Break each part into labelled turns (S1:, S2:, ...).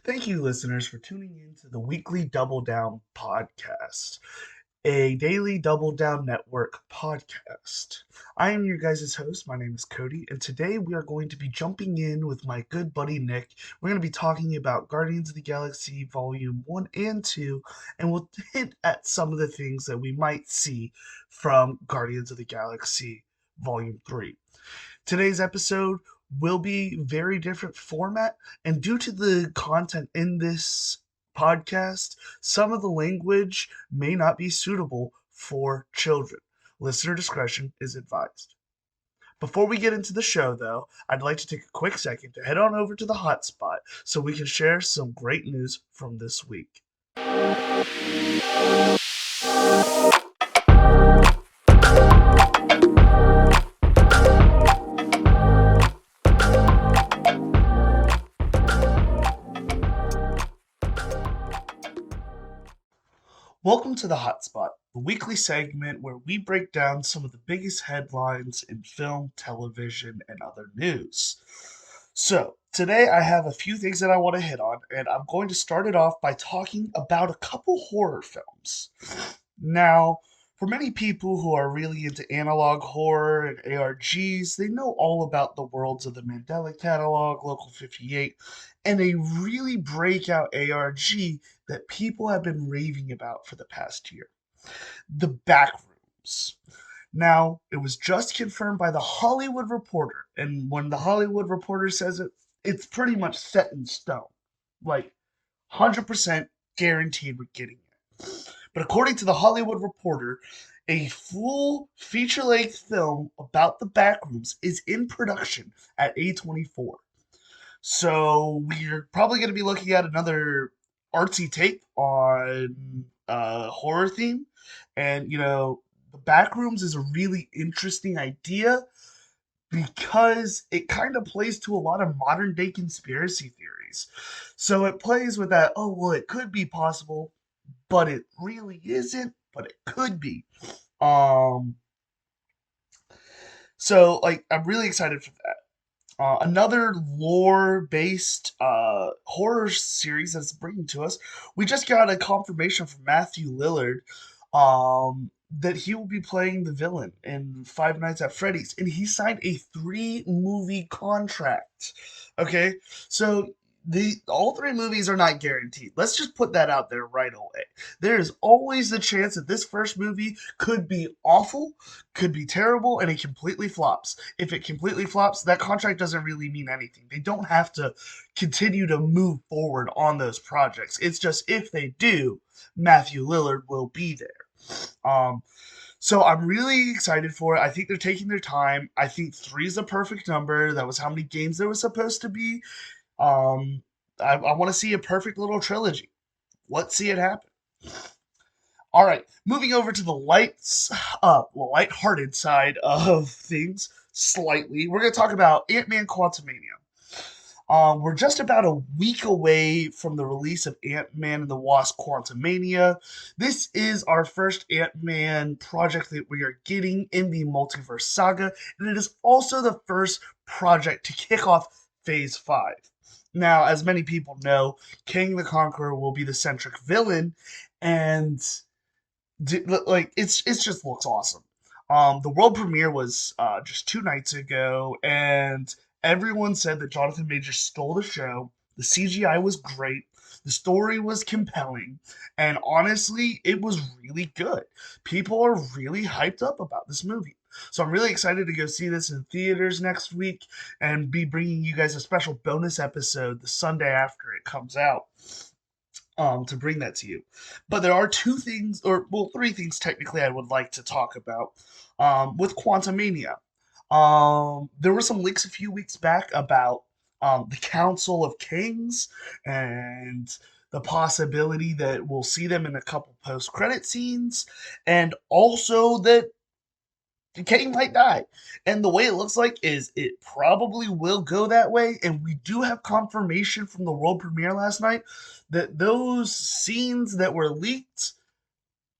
S1: Thank you, listeners, for tuning in to the weekly Double Down podcast, a daily Double Down Network podcast. I am your guys' host. My name is Cody, and today we are going to be jumping in with my good buddy Nick. We're going to be talking about Guardians of the Galaxy Volume 1 and 2, and we'll hint at some of the things that we might see from Guardians of the Galaxy Volume 3. Today's episode will be very different format, and due to the content in this podcast, some of the language may not be suitable for children. Listener discretion is advised. Before we get into the show, though, I'd like to take a quick second to head on over to the hotspot so we can share some great news from this week. Welcome to the Hotspot, the weekly segment where we break down some of the biggest headlines in film, television, and other news. So, today I have a few things that I want to hit on, and I'm going to start it off by talking about a couple horror films. Now, for many people who are really into analog horror and ARGs, they know all about the worlds of the Mandela Catalog, Local 58, and a really breakout ARG that people have been raving about for the past year: The Backrooms. Now, it was just confirmed by the Hollywood Reporter, and when the Hollywood Reporter says it, it's pretty much set in stone. Like, 100% guaranteed we're getting it. But according to the Hollywood Reporter, a full feature length film about the Backrooms is in production at A24. So we're probably going to be looking at another artsy take on horror theme. And, the Backrooms is a really interesting idea because it kind of plays to a lot of modern day conspiracy theories. So it plays with that, oh, well, it could be possible, but it really isn't, but it could be. Um, so I'm really excited for that. Another lore-based horror series that's bringing to us. We just got a confirmation from Matthew Lillard that he will be playing the villain in Five Nights at Freddy's, and he signed a three-movie contract. Okay, so the all three movies are not guaranteed. Let's just put that out there right away. There is always the chance that this first movie could be awful, could be terrible, and it completely flops. If it completely flops, that contract doesn't really mean anything. They don't have to continue to move forward on those projects. It's just if they do, Matthew Lillard will be there. So I'm really excited for it. I think they're taking their time. I think three is the perfect number. That was how many games there was supposed to be. Um, I want to see a perfect little trilogy. Let's see it happen. All right, moving over to the light-hearted side of things slightly. We're going to talk about Ant-Man Quantumania. We're just about a week away from the release of Ant-Man and the Wasp Quantumania. This is our first Ant-Man project that we are getting in the multiverse saga, and it is also the first project to kick off Phase 5. Now, as many people know, King the Conqueror will be the centric villain, and it's just looks awesome. The world premiere was just 2 nights ago, and everyone said that Jonathan Majors stole the show. The CGI was great. The story was compelling, and honestly, it was really good. People are really hyped up about this movie. So I'm really excited to go see this in theaters next week and be bringing you guys a special bonus episode the Sunday after it comes out to bring that to you. But there are two things, or well, three things technically I would like to talk about with Quantumania. There were some leaks a few weeks back about the Council of Kings and the possibility that we'll see them in a couple post-credit scenes, and also that Kang might die. And the way it looks like is it probably will go that way. And we do have confirmation from the world premiere last night that those scenes that were leaked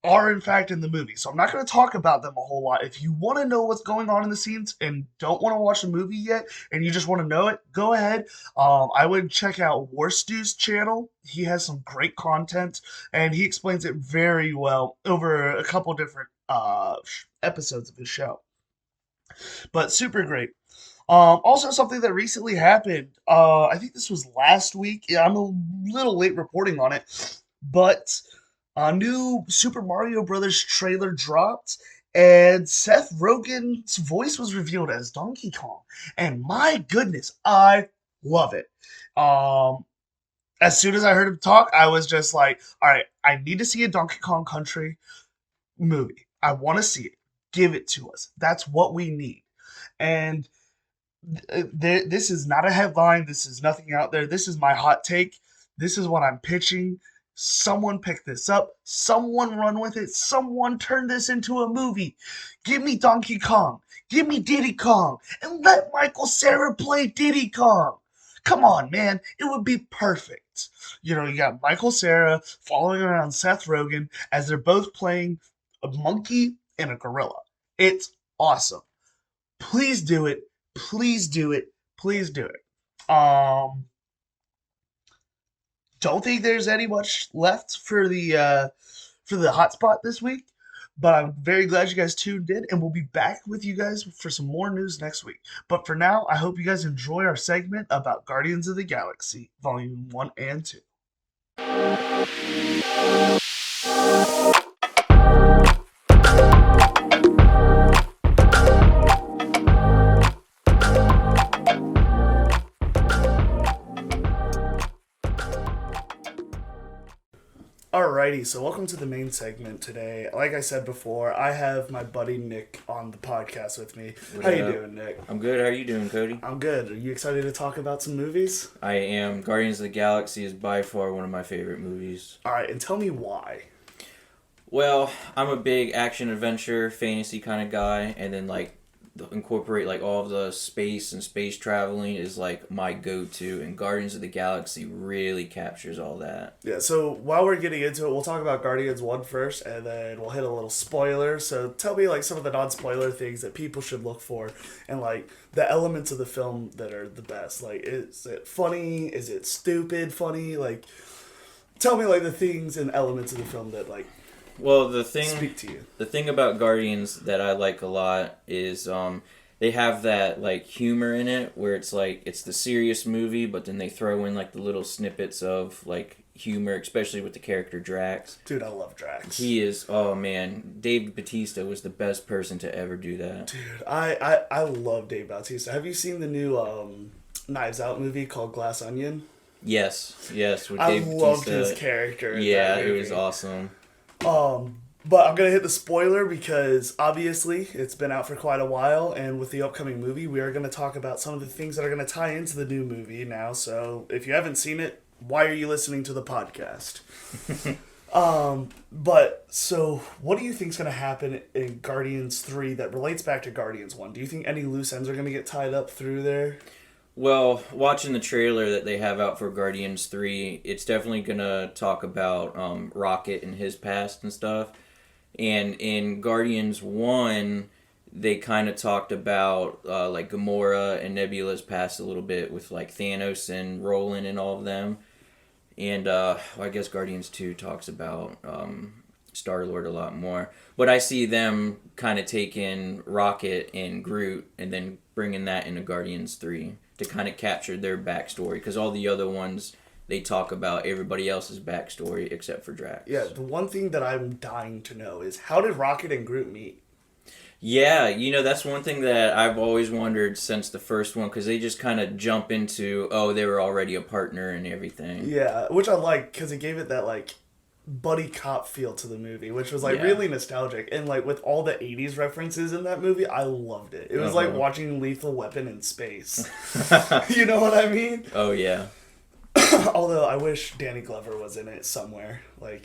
S1: are in fact in the movie. So I'm not going to talk about them a whole lot. If you want to know what's going on in the scenes and don't want to watch the movie yet and you just want to know it, go ahead. I would check out Warstew's channel. He has some great content and he explains it very well over a couple different episodes of his show. But super great. Also, something that recently happened. I think this was last week. Yeah, I'm a little late reporting on it, but a new Super Mario Brothers trailer dropped, and Seth Rogen's voice was revealed as Donkey Kong. And my goodness, I love it. Um, as soon as I heard him talk, I was just like, all right, I need to see a Donkey Kong Country movie. I want to see it. Give it to us. That's what we need. And this is not a headline. This is nothing out there. This is my hot take. This is what I'm pitching. Someone pick this up. Someone run with it. Someone turn this into a movie. Give me Donkey Kong. Give me Diddy Kong. And let Michael Cera play Diddy Kong. Come on, man. It would be perfect. You know, you got Michael Cera following around Seth Rogen as they're both playing a monkey and a gorilla. It's awesome. Please do it. Please do it. Please do it. Don't think there's any much left for the hotspot this week, but I'm very glad you guys tuned in, and we'll be back with you guys for some more news next week. But for now, I hope you guys enjoy our segment about Guardians of the Galaxy, Volume 1 and 2. Alrighty, so welcome to the main segment today. Like I said before, I have my buddy Nick on the podcast with me. How you doing, Nick?
S2: I'm good. How are you doing, Cody?
S1: I'm good. Are you excited to talk about some movies?
S2: I am. Guardians of the Galaxy is by far one of my favorite movies.
S1: Alright, and tell me why.
S2: Well, I'm a big action adventure fantasy kind of guy, and then incorporate all of the space and space traveling is like my go-to, and Guardians of the Galaxy really captures all that.
S1: Yeah, so while we're getting into it, we'll talk about Guardians 1 first, and then we'll hit a little spoiler. So tell me some of the non-spoiler things that people should look for, and the elements of the film that are the best. Is it funny? Is it stupid funny? Tell me the things and elements of the film that
S2: Well,
S1: speak to you.
S2: The thing about Guardians that I like a lot is they have that humor in it where it's the serious movie, but then they throw in the little snippets of humor, especially with the character Drax.
S1: Dude, I love Drax.
S2: He is, oh man, Dave Bautista was the best person to ever do that.
S1: Dude, I love Dave Bautista. Have you seen the new Knives Out movie called Glass Onion?
S2: Yes, with
S1: I
S2: Dave
S1: loved
S2: Bautista.
S1: his character in
S2: Yeah,
S1: that
S2: it
S1: movie.
S2: was awesome.
S1: But I'm going to hit the spoiler because obviously it's been out for quite a while, and with the upcoming movie, we are going to talk about some of the things that are going to tie into the new movie now. So if you haven't seen it, why are you listening to the podcast? So what do you think is going to happen in Guardians 3 that relates back to Guardians 1? Do you think any loose ends are going to get tied up through there?
S2: Well, watching the trailer that they have out for Guardians 3, it's definitely going to talk about Rocket and his past and stuff. And in Guardians 1, they kind of talked about Gamora and Nebula's past a little bit with Thanos and Roland and all of them. And I guess Guardians 2 talks about Star-Lord a lot more. But I see them kind of taking Rocket and Groot and then bringing that into Guardians 3 to kind of capture their backstory. Because all the other ones, they talk about everybody else's backstory except for Drax.
S1: Yeah, the one thing that I'm dying to know is how did Rocket and Groot meet?
S2: Yeah, that's one thing that I've always wondered since the first one, because they just kind of jump into, they were already a partner and everything.
S1: Yeah, which I like because it gave it that buddy cop feel to the movie, which was really nostalgic. And with all the 80s references in that movie, I loved it. It was like watching Lethal Weapon in space. You know what I mean?
S2: Oh, yeah.
S1: Although I wish Danny Glover was in it somewhere. Danny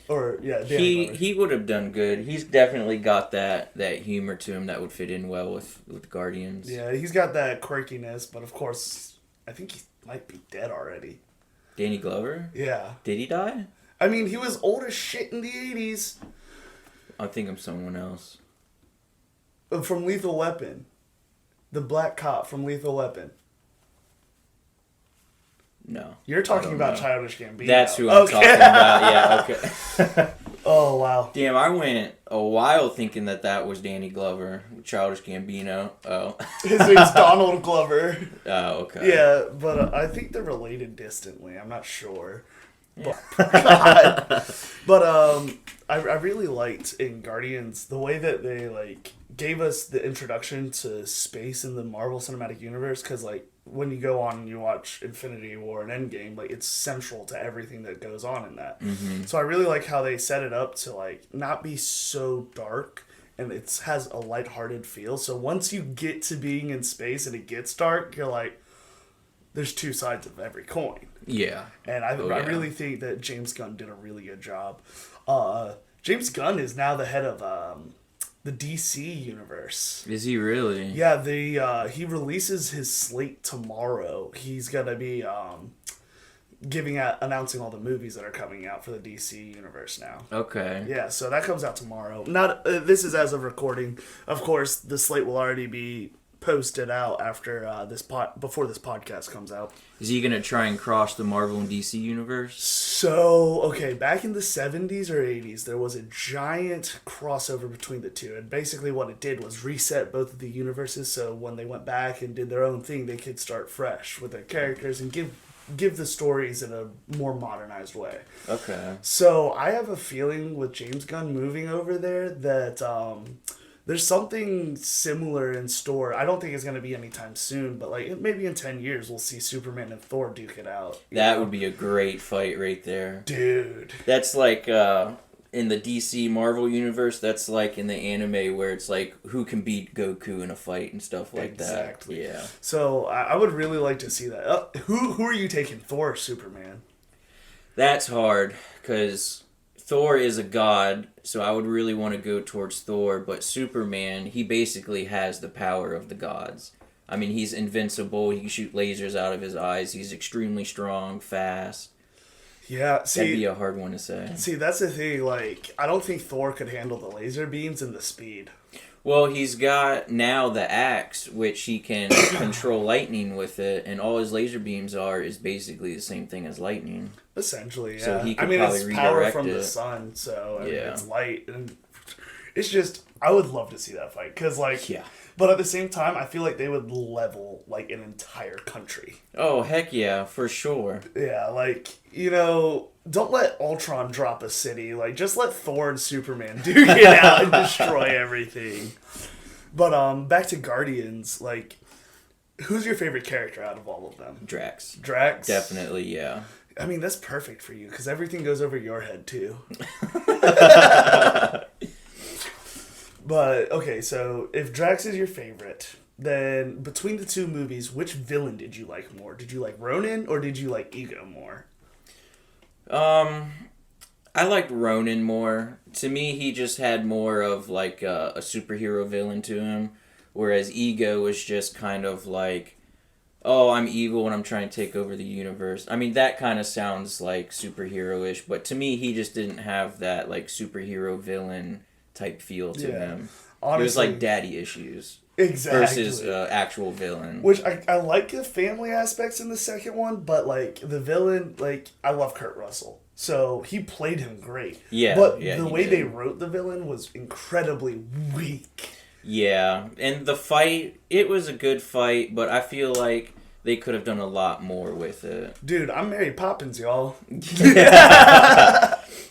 S1: Glover.
S2: He would have done good. He's definitely got that humor to him that would fit in well with Guardians.
S1: Yeah, he's got that quirkiness, but of course, I think he might be dead already.
S2: Danny Glover?
S1: Yeah.
S2: Did he die?
S1: I mean, he was old as shit in the 80s.
S2: I think I'm someone else.
S1: From Lethal Weapon. The black cop from Lethal Weapon.
S2: No.
S1: You're talking about
S2: know.
S1: Childish Gambino.
S2: That's who I'm talking about. Yeah, okay.
S1: Oh, wow.
S2: Damn, I went a while thinking that was Danny Glover, Childish Gambino. Oh.
S1: His name's Donald Glover.
S2: Oh, okay.
S1: Yeah, but I think they're related distantly. I'm not sure.
S2: Yeah.
S1: But I really liked in Guardians the way that they like gave us the introduction to space in the Marvel Cinematic Universe, because like when you go on and you watch Infinity War and Endgame, like it's central to everything that goes on in that.
S2: Mm-hmm.
S1: So I really like how they set it up to like not be so dark, and it has a lighthearted feel. So once you get to being in space and it gets dark, you're like, there's two sides of every coin.
S2: Yeah.
S1: And I really think that James Gunn did a really good job. James Gunn is now the head of the DC universe.
S2: Is he really?
S1: Yeah, he releases his slate tomorrow. He's gonna be announcing all the movies that are coming out for the DC universe now.
S2: Okay.
S1: Yeah, so that comes out tomorrow. Not this is as of recording. Of course, the slate will already be posted out after before this podcast comes out.
S2: Is he gonna try and cross the Marvel and DC universe?
S1: So, okay, back in the 70s or 80s, there was a giant crossover between the two. And basically what it did was reset both of the universes, so when they went back and did their own thing, they could start fresh with their characters and give the stories in a more modernized way.
S2: Okay.
S1: So, I have a feeling with James Gunn moving over there that there's something similar in store. I don't think it's going to be anytime soon, but like maybe in 10 years we'll see Superman and Thor duke it out.
S2: That would be a great fight right there.
S1: Dude.
S2: That's like in the DC Marvel universe, that's like in the anime where it's like who can beat Goku in a fight and stuff like
S1: Exactly.
S2: that. Yeah.
S1: So I would really like to see that. Who are you taking, Thor or Superman?
S2: That's hard because Thor is a god, so I would really want to go towards Thor, but Superman, he basically has the power of the gods. I mean, he's invincible, he can shoot lasers out of his eyes, he's extremely strong, fast.
S1: Yeah, see,
S2: that'd be a hard one to say.
S1: See, that's the thing, like, I don't think Thor could handle the laser beams and the speed.
S2: Well, he's got now the axe, which he can control lightning with it, and all his laser beams is basically the same thing as lightning.
S1: Essentially, yeah.
S2: So he could
S1: it's
S2: probably
S1: power
S2: redirect
S1: from
S2: it.
S1: the sun, so
S2: Yeah.
S1: it's light, and it's just, I would love to see that fight, because, like,
S2: Yeah.
S1: but at the same time, I feel like they would level, like, an entire country.
S2: Oh, heck yeah, for sure.
S1: Yeah, like, you know, don't let Ultron drop a city. Like, just let Thor and Superman duke it out and destroy everything. But, back to Guardians, like, who's your favorite character out of all of them?
S2: Drax.
S1: Drax?
S2: Definitely, yeah.
S1: I mean, that's perfect for you, because everything goes over your head, too. But, okay, so if Drax is your favorite, then between the two movies, which villain did you like more? Did you like Ronan, or did you like Ego more?
S2: I liked Ronan more. To me, he just had more of like a superhero villain to him, whereas Ego was just kind of like, oh, I'm evil and I'm trying to take over the universe. I mean, that kind of sounds like superhero-ish, but to me, he just didn't have that like superhero villain type feel to him.
S1: Honestly,
S2: it was like daddy issues.
S1: Exactly.
S2: Versus actual villain.
S1: Which I like the family aspects in the second one, but like the villain, like I love Kurt Russell. So he played him great.
S2: Yeah.
S1: But
S2: yeah,
S1: the way they wrote the villain was incredibly weak.
S2: Yeah. And the fight, it was a good fight, but I feel like they could have done a lot more with it.
S1: Dude, I'm Mary Poppins, y'all.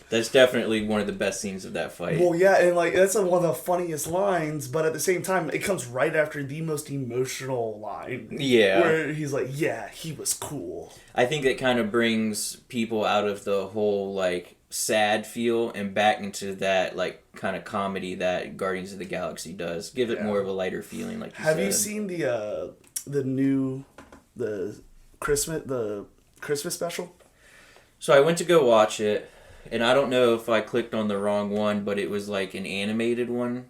S2: That's definitely one of the best scenes of that fight.
S1: Well, yeah, and like that's one of the funniest lines, but at the same time, it comes right after the most emotional line.
S2: Yeah.
S1: Where he's like, yeah, he was cool.
S2: I think it kind of brings people out of the whole, like, sad feel and back into that, like, kind of comedy that Guardians of the Galaxy does. Give it more of a lighter feeling, like you said.
S1: Have you seen the Christmas special?
S2: So I went to go watch it, and I don't know if I clicked on the wrong one, but it was like an animated one.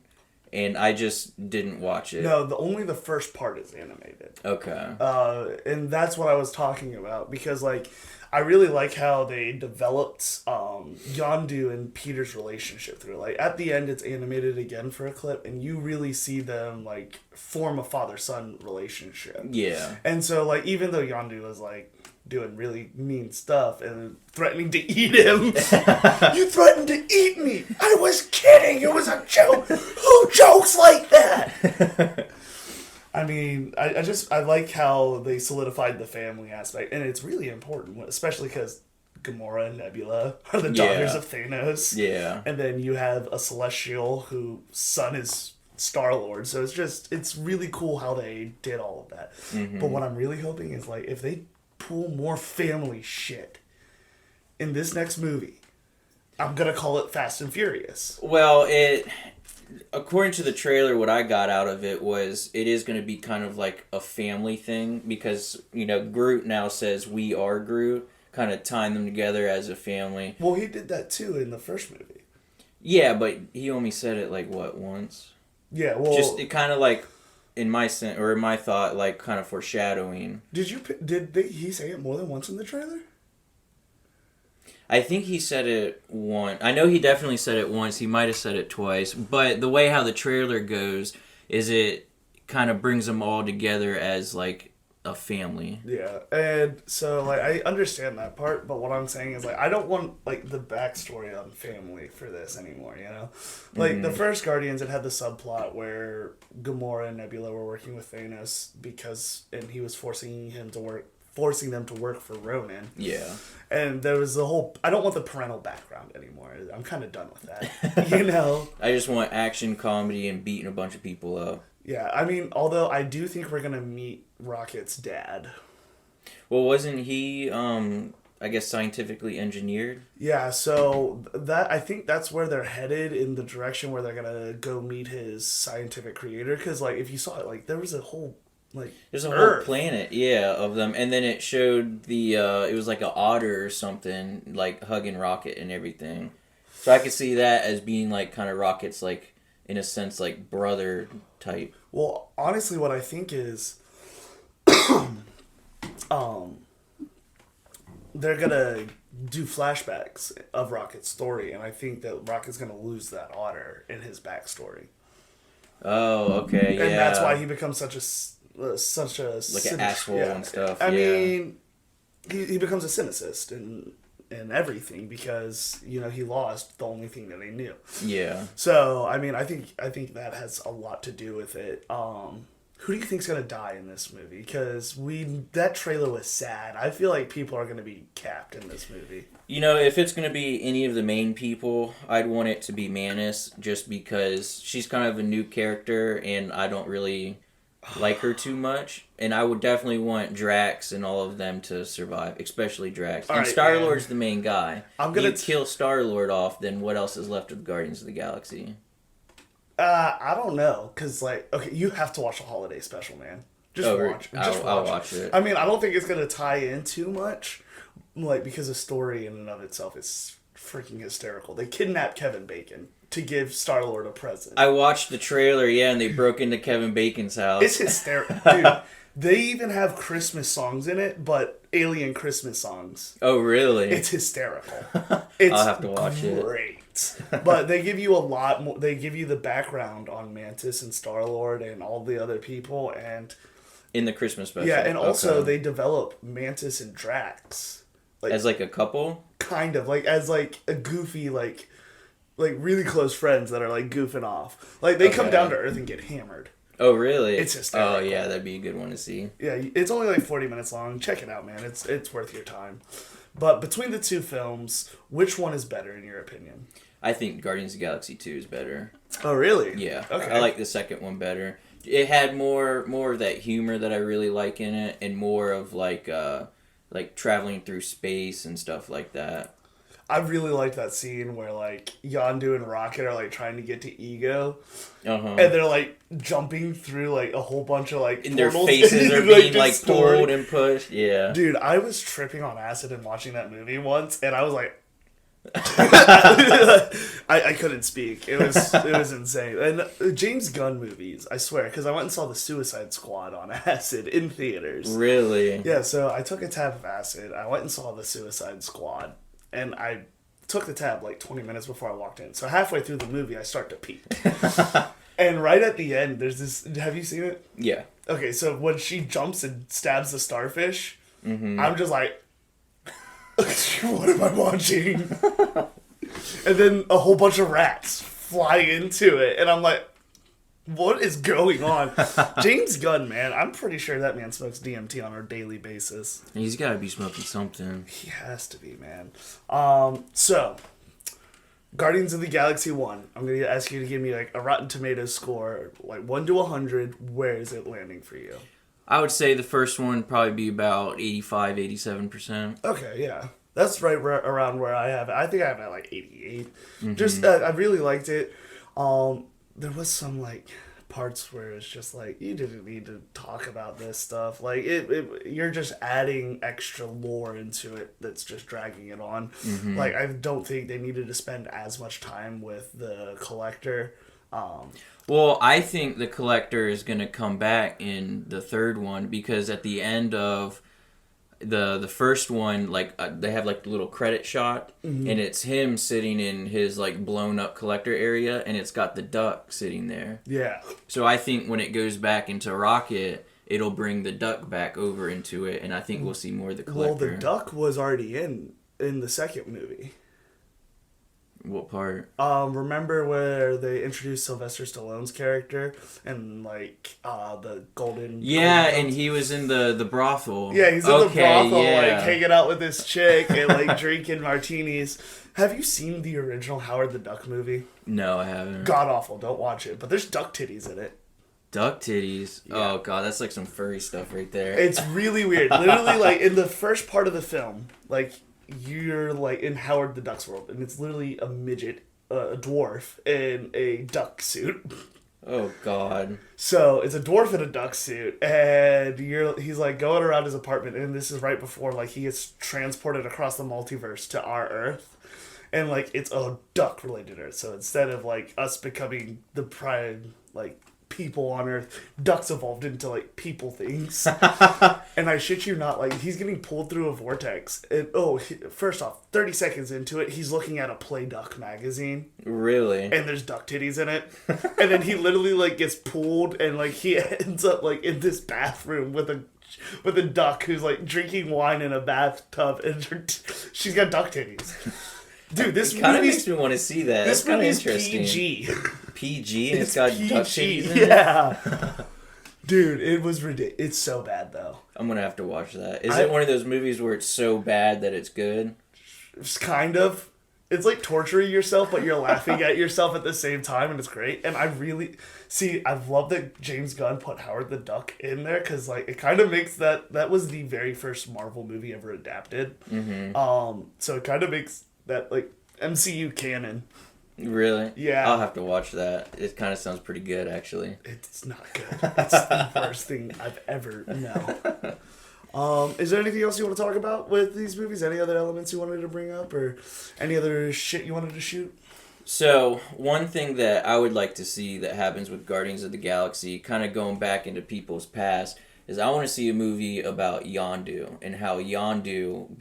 S2: and I just didn't watch it.
S1: No, only the first part is animated.
S2: Okay.
S1: And that's what I was talking about because like I really like how they developed Yondu and Peter's relationship through. Like at the end, it's animated again for a clip, and you really see them like form a father-son relationship.
S2: Yeah.
S1: And so like even though Yondu was like doing really mean stuff and threatening to eat him, you threatened to eat me. I was kidding. It was a joke. Who jokes like that? I mean, I like how they solidified the family aspect, and it's really important, especially because Gamora and Nebula are the daughters of Thanos.
S2: Yeah.
S1: And then you have a Celestial whose son is Star-Lord, so it's really cool how they did all of that. Mm-hmm. But what I'm really hoping is, like, if they pull more family shit in this next movie, I'm gonna call it Fast and Furious.
S2: Well, according to the trailer, what I got out of it was it is going to be kind of like a family thing because, Groot now says we are Groot, kind of tying them together as a family.
S1: Well, he did that too in the first movie.
S2: Yeah, but he only said it like, what, once?
S1: Yeah, well...
S2: Just it kind of like, in my thought, like kind of foreshadowing.
S1: Did he say it more than once in the trailer?
S2: I think he said it once. I know he definitely said it once. He might have said it twice. But the way how the trailer goes is it kind of brings them all together as, like, a family.
S1: Yeah, and so, like, I understand that part, but what I'm saying is, like, I don't want, like, the backstory on family for this anymore, you know? Like, the first Guardians, it had the subplot where Gamora and Nebula were working with Thanos and he was forcing them to work for Ronan.
S2: Yeah.
S1: And there was the whole... I don't want the parental background anymore. I'm kind of done with that. You know?
S2: I just want action, comedy, and beating a bunch of people up.
S1: Yeah, I mean, although I do think we're going to meet Rocket's dad.
S2: Well, wasn't he, I guess, scientifically engineered?
S1: Yeah, so I think that's where they're headed, in the direction where they're going to go meet his scientific creator. Because, like, if you saw it, like, there was a whole... Like,
S2: there's a
S1: Earth.
S2: whole planet, yeah, of them, and then it showed it was like an otter or something, like hugging Rocket and everything. So I could see that as being like kind of Rocket's, like, in a sense, like brother type.
S1: Well, honestly, what I think is, they're gonna do flashbacks of Rocket's story, and I think that Rocket's gonna lose that otter in his backstory.
S2: Oh, okay, yeah.
S1: And that's why he becomes such a
S2: like an asshole and stuff.
S1: I mean, he becomes a cynicist and everything because he lost the only thing that he knew.
S2: Yeah.
S1: So I mean, I think that has a lot to do with it. Who do you think's gonna die in this movie? Because that trailer was sad. I feel like people are gonna be capped in this movie.
S2: If it's gonna be any of the main people, I'd want it to be Manus, just because she's kind of a new character and I don't really like her too much, and I would definitely want Drax and all of them to survive, especially Drax. And Star-Lord's the main guy. You kill Star-Lord off, then what else is left of the Guardians of the Galaxy?
S1: I don't know, because, like, okay, you have to watch the holiday special, man. I'll watch it. I mean, I don't think it's going to tie in too much, like, because the story in and of itself is freaking hysterical. They kidnapped Kevin Bacon to give Star-Lord a present.
S2: I watched the trailer, and they broke into Kevin Bacon's house.
S1: It's hysterical. Dude, they even have Christmas songs in it, but alien Christmas songs.
S2: Oh, really?
S1: It's hysterical.
S2: I'll have to watch it.
S1: Great. But they give you a lot more. They give you the background on Mantis and Star-Lord and all the other people. And
S2: in the Christmas special.
S1: Yeah, and also they develop Mantis and Drax.
S2: As like a couple?
S1: Kind of. Like as like a goofy, like really close friends that are like goofing off. Like they come down to Earth and get hammered.
S2: Oh, really?
S1: It's hysterical.
S2: Oh, yeah, that'd be a good one to see.
S1: Yeah, it's only like 40 minutes long. Check it out, man. It's worth your time. But between the two films, which one is better in your opinion?
S2: I think Guardians of the Galaxy 2 is better.
S1: Oh, really?
S2: Yeah. Okay. I like the second one better. It had more of that humor that I really like in it, and more of like traveling through space and stuff like that.
S1: I really like that scene where, like, Yondu and Rocket are, like, trying to get to Ego.
S2: Uh-huh.
S1: And they're, like, jumping through, like, a whole bunch of, like,
S2: and their faces are being, like, pulled and pushed. Yeah.
S1: Dude, I was tripping on acid and watching that movie once, and I was like, I couldn't speak. It was insane. And James Gunn movies, I swear, because I went and saw the Suicide Squad on acid in theaters.
S2: Really?
S1: Yeah, so I took a tab of acid. I went and saw the Suicide Squad, and I took the tab like 20 minutes before I walked in. So halfway through the movie, I start to pee. And right at the end, there's this. Have you seen it?
S2: Yeah.
S1: Okay, so when she jumps and stabs the starfish, I'm just like, what am I watching? And then a whole bunch of rats fly into it, and I'm like, what is going on? James Gunn, man, I'm pretty sure that man smokes DMT on a daily basis.
S2: He's got to be smoking something.
S1: He has to be, man. So, Guardians of the Galaxy 1, I'm going to ask you to give me like a Rotten Tomatoes score, like 1 to 100. Where is it landing for you?
S2: I would say the first one would probably be about 85, 87%.
S1: Okay, yeah. That's right around where I have it. I think I have it at like 88. Just, I really liked it. There was some like parts where it's just like, you didn't need to talk about this stuff. Like, you're just adding extra lore into it that's just dragging it on. Like, I don't think they needed to spend as much time with the Collector.
S2: Well, I think the Collector is going to come back in the third one because at the end of the first one, like they have like the little credit shot, and it's him sitting in his like blown up Collector area, and it's got the duck sitting there.
S1: Yeah.
S2: So I think when it goes back into Rocket, it'll bring the duck back over into it, and I think we'll see more of the Collector.
S1: Well, the duck was already in the second movie.
S2: What part?
S1: Remember where they introduced Sylvester Stallone's character and like the golden.
S2: Yeah,
S1: golden
S2: and he was in the brothel.
S1: Yeah, he's in the brothel,
S2: yeah.
S1: like hanging out with this chick and like drinking martinis. Have you seen the original Howard the Duck movie?
S2: No, I haven't.
S1: God awful, don't watch it. But there's duck titties in it.
S2: Duck titties.
S1: Yeah.
S2: Oh god, that's like some furry stuff right there.
S1: It's really weird. Literally, like in the first part of the film, like you're like in Howard the Duck's world, and it's literally a midget, a dwarf in a duck suit.
S2: Oh god.
S1: So it's a dwarf in a duck suit, and he's like going around his apartment, and this is right before like he gets transported across the multiverse to our Earth, and like it's a duck related Earth. So instead of like us becoming the prime like people on Earth, ducks evolved into like people things. And I shit you not, like he's getting pulled through a vortex, and first off, 30 seconds into it, he's looking at a Play Duck magazine.
S2: Really?
S1: And there's duck titties in it. And then he literally like gets pulled, and like he ends up like in this bathroom with a duck who's like drinking wine in a bathtub, and she's got duck titties. Dude, this
S2: kind of makes me want to see that.
S1: This
S2: kind of
S1: movie's
S2: interesting.
S1: PG.
S2: PG, and it's got
S1: PG,
S2: duck titties in it?
S1: yeah. Dude, it was ridiculous. It's so bad though.
S2: I'm gonna have to watch that. Is it one of those movies where it's so bad that it's good?
S1: It's kind of. It's like torturing yourself, but you're laughing at yourself at the same time, and it's great. And I love that James Gunn put Howard the Duck in there, because like it kind of makes that was the very first Marvel movie ever adapted. So it kind of makes that like MCU canon.
S2: Really?
S1: Yeah.
S2: I'll have to watch that. It kind of sounds pretty good, actually.
S1: It's not good. It's the worst thing I've ever known. Is there anything else you want to talk about with these movies? Any other elements you wanted to bring up, or any other shit you wanted to shoot?
S2: So, one thing that I would like to see that happens with Guardians of the Galaxy, kind of going back into people's past, is I want to see a movie about Yondu and how Yondu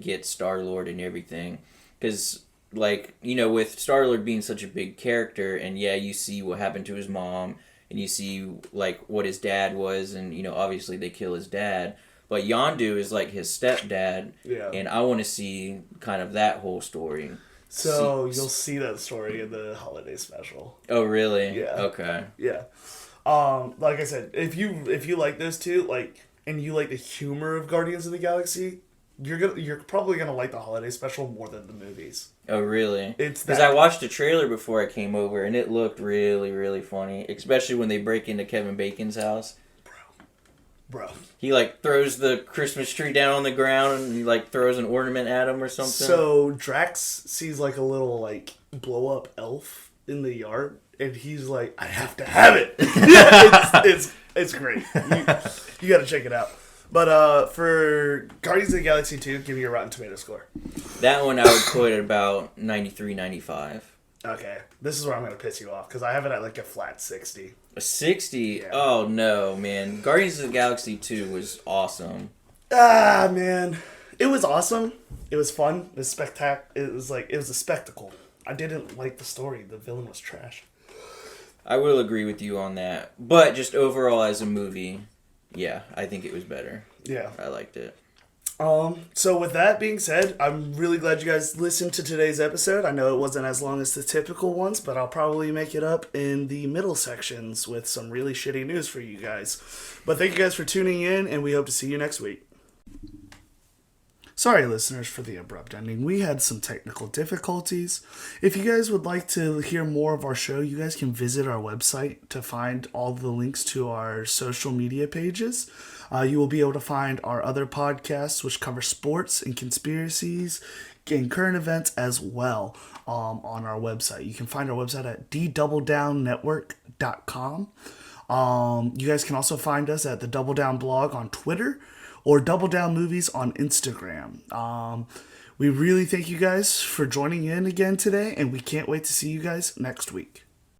S2: gets Star-Lord and everything. Because, with Star-Lord being such a big character, and yeah, you see what happened to his mom, and you see, what his dad was, and, obviously they kill his dad. But Yondu is, his stepdad, and I want to see kind of that whole story.
S1: So, you'll see that story in the holiday special.
S2: Oh, really?
S1: Yeah.
S2: Okay.
S1: Yeah. Like I said, if you like this too, and you like the humor of Guardians of the Galaxy, you're probably gonna like the holiday special more than the movies.
S2: Oh, really?
S1: It's
S2: because I watched the trailer before I came over, and it looked really, really funny, especially when they break into Kevin Bacon's house.
S1: Bro.
S2: He, throws the Christmas tree down on the ground, and he, throws an ornament at him or something.
S1: So, Drax sees, a little, blow-up elf in the yard, and he's like, I have to have it! Yeah, it's great. You gotta check it out. But for Guardians of the Galaxy 2, give me your Rotten Tomato score.
S2: That one I would put at about 93, 95.
S1: Okay, this is where I'm going to piss you off, because I have it at like a flat 60.
S2: A 60?
S1: Yeah.
S2: Oh, no, man. Guardians of the Galaxy 2 was awesome.
S1: Ah, man. It was awesome. It was fun. It was it was a spectacle. I didn't like the story. The villain was trash.
S2: I will agree with you on that. But just overall as a movie, yeah, I think it was better.
S1: Yeah.
S2: I liked it.
S1: So with that being said, I'm really glad you guys listened to today's episode. I know it wasn't as long as the typical ones, but I'll probably make it up in the middle sections with some really shitty news for you guys. But thank you guys for tuning in, and we hope to see you next week. Sorry, listeners, for the abrupt ending. We had some technical difficulties. If you guys would like to hear more of our show, you guys can visit our website to find all the links to our social media pages. You will be able to find our other podcasts, which cover sports and conspiracies and current events as well, on our website. You can find our website at ddoubledownnetwork.com. You guys can also find us at the Double Down blog on Twitter or Double Down Movies on Instagram. We really thank you guys for joining in again today, and we can't wait to see you guys next week.